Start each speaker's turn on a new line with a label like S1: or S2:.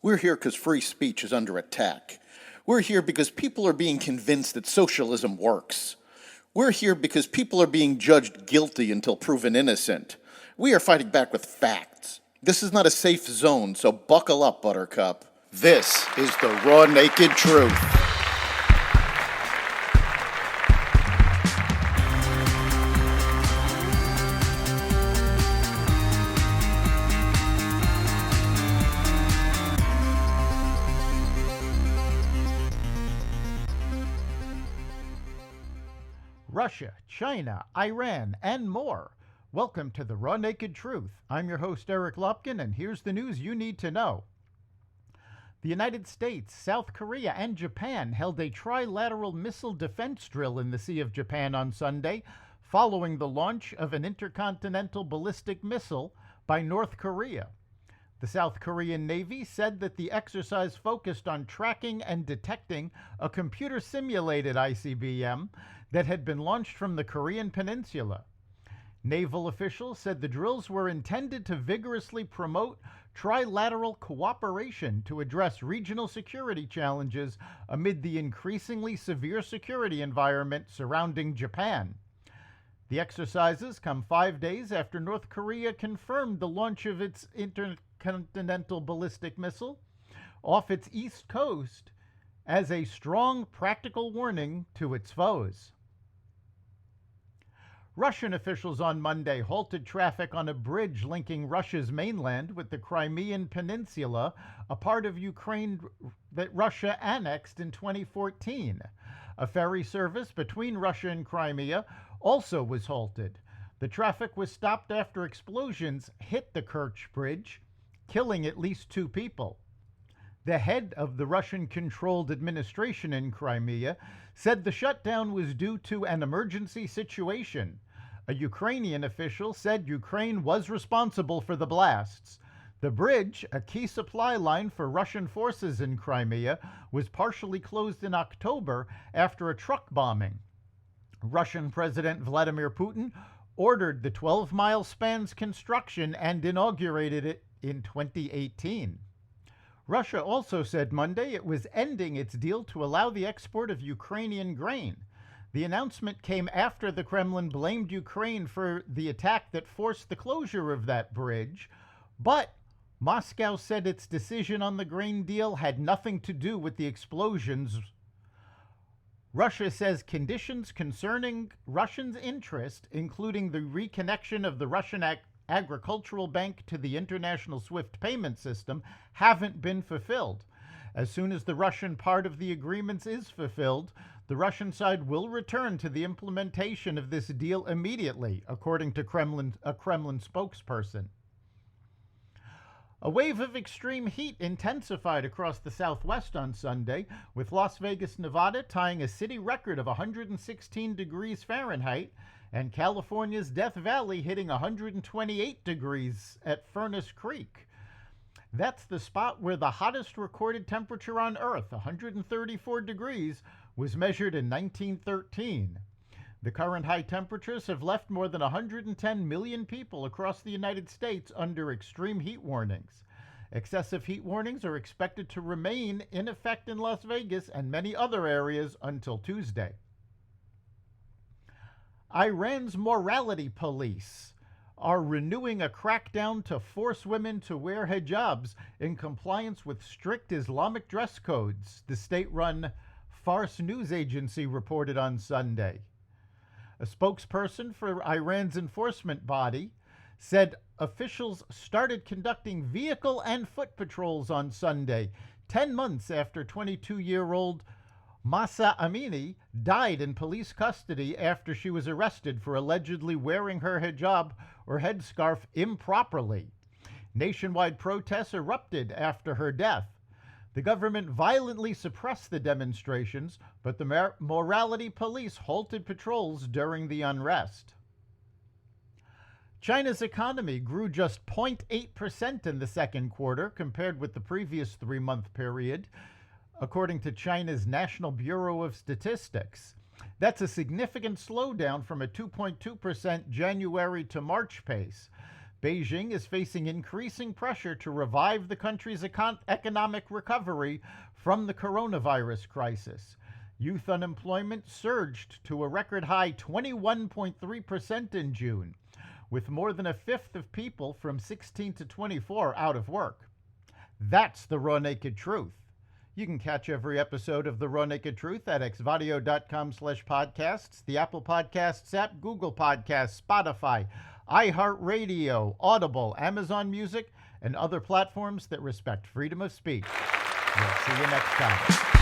S1: We're here because free speech is under attack. We're here because people are being convinced that socialism works. We're here because people are being judged guilty until proven innocent. We are fighting back with facts. This is not a safe zone, so buckle up, Buttercup. This is the raw, naked truth.
S2: Russia, China, Iran, and more. Welcome to the Raw Naked Truth. I'm your host, Eric Lopkin, and here's the news you need to know. The United States, South Korea, and Japan held a trilateral missile defense drill in the Sea of Japan on Sunday, following the launch of an intercontinental ballistic missile by North Korea. The South Korean Navy said that the exercise focused on tracking and detecting a computer-simulated ICBM that had been launched from the Korean peninsula. Naval officials said the drills were intended to vigorously promote trilateral cooperation to address regional security challenges amid the increasingly severe security environment surrounding Japan. The exercises come 5 days after North Korea confirmed the launch of its intercontinental ballistic missile off its east coast as a strong practical warning to its foes. Russian officials on Monday halted traffic on a bridge linking Russia's mainland with the Crimean Peninsula, a part of Ukraine that Russia annexed in 2014. A ferry service between Russia and Crimea also was halted. The traffic was stopped after explosions hit the Kerch Bridge, killing at least 2 people. The head of the Russian-controlled administration in Crimea said the shutdown was due to an emergency situation. A Ukrainian official said Ukraine was responsible for the blasts. The bridge, a key supply line for Russian forces in Crimea, was partially closed in October after a truck bombing. Russian President Vladimir Putin ordered the 12-mile span's construction and inaugurated it in 2018. Russia also said Monday it was ending its deal to allow the export of Ukrainian grain. The announcement came after the Kremlin blamed Ukraine for the attack that forced the closure of that bridge, but Moscow said its decision on the grain deal had nothing to do with the explosions. Russia says conditions concerning Russians' interest, including the reconnection of the Russian Agricultural Bank to the International SWIFT payment system, haven't been fulfilled. As soon as the Russian part of the agreements is fulfilled, the Russian side will return to the implementation of this deal immediately, according to a Kremlin spokesperson. A wave of extreme heat intensified across the Southwest on Sunday, with Las Vegas, Nevada tying a city record of 116 degrees Fahrenheit and California's Death Valley hitting 128 degrees at Furnace Creek. That's the spot where the hottest recorded temperature on Earth, 134 degrees, was measured in 1913. The current high temperatures have left more than 110 million people across the United States under extreme heat warnings. Excessive heat warnings are expected to remain in effect in Las Vegas and many other areas until Tuesday. Iran's morality police are renewing a crackdown to force women to wear hijabs in compliance with strict Islamic dress codes, the state-run Fars news agency reported on Sunday. A spokesperson for Iran's enforcement body said officials started conducting vehicle and foot patrols on Sunday, 10 months after 22-year-old Mahsa Amini died in police custody after she was arrested for allegedly wearing her hijab or headscarf improperly. Nationwide protests erupted after her death. The government violently suppressed the demonstrations, but the morality police halted patrols during the unrest. China's economy grew just 0.8% in the second quarter compared with the previous 3-month period, according to China's National Bureau of Statistics. That's a significant slowdown from a 2.2% January to March pace. Beijing is facing increasing pressure to revive the country's economic recovery from the coronavirus crisis. Youth unemployment surged to a record high 21.3% in June, with more than a fifth of people from 16 to 24 out of work. That's the Raw Naked Truth. You can catch every episode of The Raw Naked Truth at xvadio.com/podcasts, the Apple Podcasts app, Google Podcasts, Spotify, iHeartRadio, Audible, Amazon Music, and other platforms that respect freedom of speech. We'll see you next time.